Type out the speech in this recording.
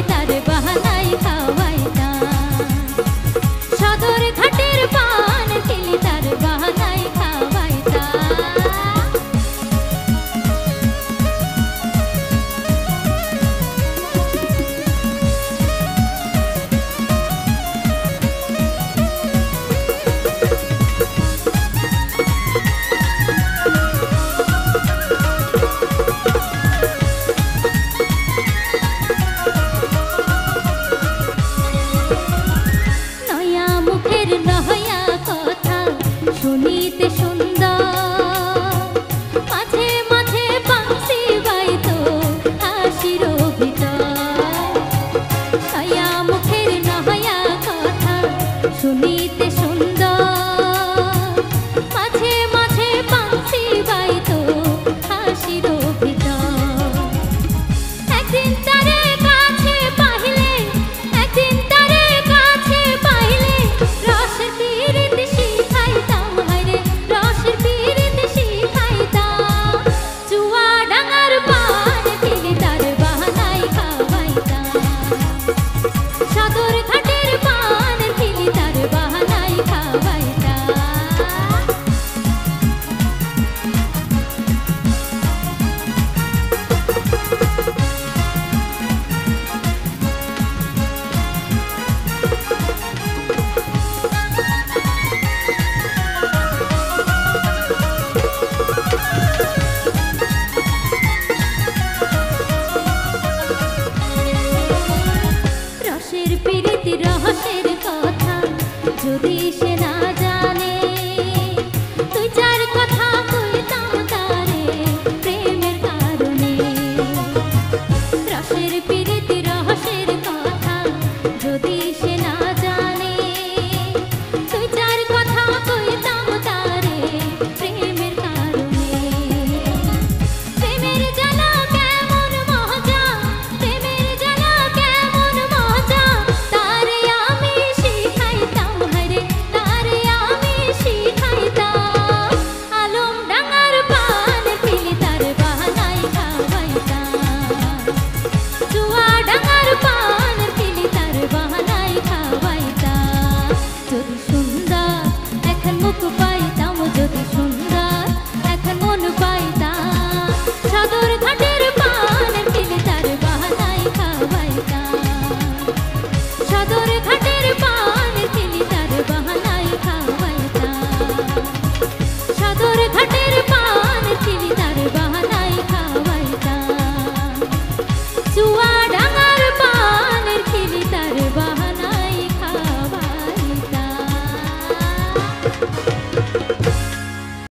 তার বাহানায় খাওয়াইতাম। সদর ঘাটের পান খেলি তার বাহানায় খাওয়াইতাম। শুনিতে সুন্দর মাঝে মাঝে বাঁশি বাইতো হাসির ভিতর। নয়া মুখের নয়া কথা শুনিতে সুন্দর মাঝে মাঝে বাঁশি বাইতো হাসির ভিতর। একদিন তারে কাছে পাইলে, একদিন তারে কাছে পাইলে রসের পীড়িত শিখাইতাম। হায়রে রসের পীড়িত শিখাইতাম। চুয়া ডাঙার পান খেলি তার বাহানায় খাওয়াইতাম। সদর ঘাটের পান খেলি তার বাহানায় খাওয়াইতাম। রসের পীড়িত রহস্যের কথা যদি সে না